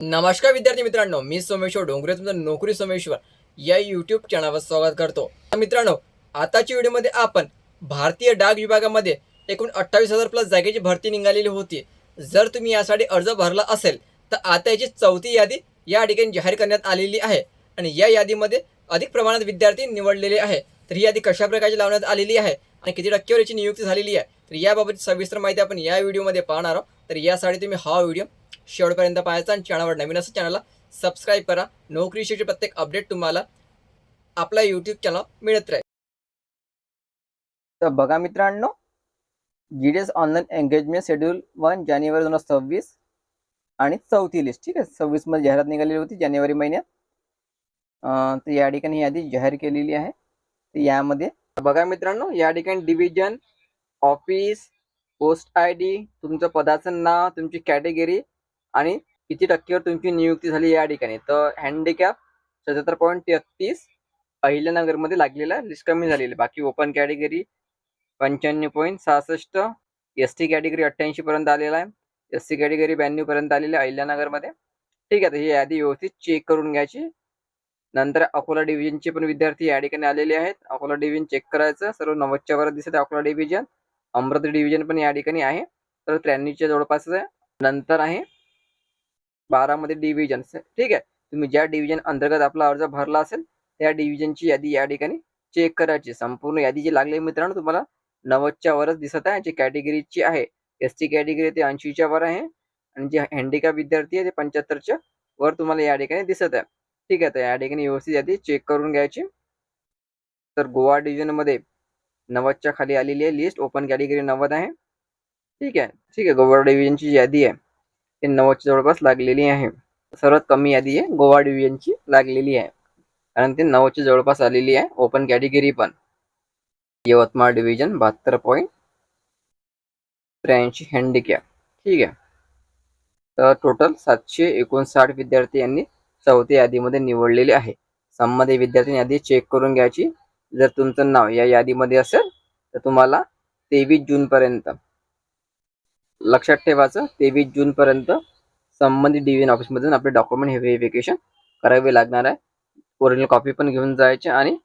नमस्कार विद्यार्थी मित्रांनो, मी सोमेश्वर डोंगरे तुमचं नोकरी सोमेश्वर या यूट्यूब चॅनलवर स्वागत करतो. तर मित्रांनो, आताच्या व्हिडिओमध्ये आपण भारतीय डाक विभागामध्ये एकूण 28,000 प्लस जागेची भरती निघालेली होती. जर तुम्ही यासाठी अर्ज भरला असेल तर आता याची चौथी यादी या ठिकाणी जाहीर करण्यात आलेली आहे आणि या यादीमध्ये अधिक प्रमाणात विद्यार्थी निवडलेले आहे. तर ही यादी कशा प्रकारची लावण्यात आलेली आहे आणि किती टक्केवर याची नियुक्ती झालेली आहे, तर याबाबत सविस्तर माहिती आपण या व्हिडिओमध्ये पाहणार आहोत. तर यासाठी तुम्ही हा व्हिडिओ शेवटपर्यंत पाहायचा आणि चॅनलवर नवीन असं चॅनलला सबस्क्राईब करा. नोकरीविषयीचे प्रत्येक अपडेट तुम्हाला आपल्या यूट्यूब चॅनल मिळत राहील. तर बघा मित्रांनो, GDS ऑनलाईन एंगेजमेंट शेड्यूल 1 जानेवारी 2026 आणि चौथी लिस्ट. ठीक आहे, 26 मध्ये जाहिरात निघालेली होती जानेवारी महिन्यात. तर या ठिकाणी ही यादी जाहीर केलेली आहे. तर यामध्ये बघा मित्रांनो, या ठिकाणी डिव्हिजन, ऑफिस, पोस्ट ID, तुमचं पदाचं नाव, तुमची कॅटेगरी आणि किती टक्केवर तुमची नियुक्ती झाली या ठिकाणी. तर हँडिकॅप 77.33 अहिल्यानगरमध्ये लागलेला लिस्ट कमी झालेली. बाकी ओपन कॅटेगरी 95.66, ST कॅटेगरी 88 पर्यंत आलेला आहे, SC कॅटेगरी 92 पर्यंत आलेली आहे अहिल्यानगरमध्ये. ठीक आहे, तर ही यादी व्यवस्थित चेक करून घ्यायची. नंतर अकोला डिव्हिजनचे पण विद्यार्थी या ठिकाणी आलेले आहेत. अकोला डिव्हिजन चेक करायचं, सर्व 90च्या वर दिसत आहे अकोला डिव्हिजन. अमरावती डिव्हिजन पण या ठिकाणी आहे, तर 93च्या जवळपास आहे. नंतर आहे बारामती डिव्हिजन. ठीक आहे, तुम्ही ज्या डिव्हिजन अंतर्गत आपला अर्ज भरला असेल त्या डिव्हिजनची यादी या ठिकाणी चेक करायची. संपूर्ण यादी जी लागली मित्रांनो तुम्हाला 90च्या वरच दिसत आहे. जी कॅटेगरीची आहे ST कॅटेगरी ते 80च्या वर आहे आणि जे हँडिकॅप विद्यार्थी आहे ते 75च्या वर तुम्हाला या ठिकाणी दिसत आहे. ठीक आहे, तर या ठिकाणी व्यवस्थित यादी चेक करून घ्यायची. तर गोवा डिव्हिजन मध्ये 90च्या खाली आलेली आहे लिस्ट. ओपन कॅटेगरी 90 आहे. ठीक आहे, गोवा डिव्हिजनची यादी आहे ते 90च्या जवळपास लागलेली आहे. सर्वात कमी यादी आहे गोवा डिव्हिजनची लागलेली आहे, कारण ते 90च्या जवळपास आलेली आहे. ओपन कॅटेगरी पण यवतमाळ डिव्हिजन 72.83 हँडिकॅप. ठीक आहे, तर टोटल 759 विद्यार्थी यांनी चौथ्या यादीमध्ये निवडलेले आहे. संबंधित विद्यार्थी यादी चेक करून घ्यायची. जर तुमचं नाव या यादीमध्ये असेल तर तुम्हाला 23 जून पर्यंत, लक्षात ठेवायचं, 23 जून पर्यंत संबंधित डिव्हिजन ऑफिसमधून आपले डॉक्युमेंट हे व्हेरिफिकेशन करावे लागणार आहे. ओरिजिनल कॉपी पण घेऊन जायचे आणि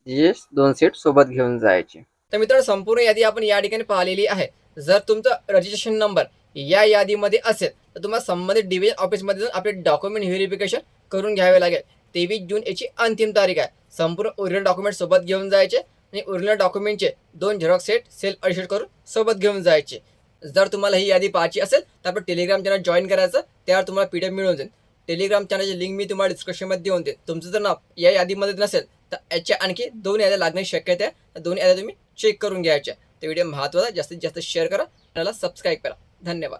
GS 2 सेट सोबत घेऊन जायचे. तर मित्रांनो, संपूर्ण यादी आपण या ठिकाणी पाहिलेली आहे. जर तुमचा रजिस्ट्रेशन नंबर या यादीमध्ये असेल तर तुम्हाला संबंधित डिव्हिजन ऑफिसमध्ये जाऊन आपले डॉक्युमेंट व्हेरिफिकेशन करून घ्यावे लागेल. 23 जून याची अंतिम तारीख आहे. संपूर्ण ओरिजिनल डॉक्युमेंट सोबत घेऊन जायचे आणि ओरिजिनल डॉक्युमेंटचे 2 झेरॉक्स सेट सेल्फ अटेस्ट करून सोबत घेऊन जायचे. जर तुम्हाला ही यादी पाहायची असेल तर आपण टेलिग्राम चॅनल जॉईन करायचं, त्यावर तुम्हाला PDF मिळून जाईल. टेलिग्राम चॅनलची लिंक मी तुम्हाला डिस्क्रिप्शनमध्ये देऊन देईल. तुमचं जर नाव या यादीमध्ये नसेल तर याच्या आणखी 2 याद्या लागण्याची शक्यता आहे. 2 याद्या तुम्ही चेक करून घ्यायच्या. तर व्हिडिओ महत्त्वाचा, जास्तीत जास्त शेअर करा, चॅनलला सबस्क्राईब करा. धन्यवाद.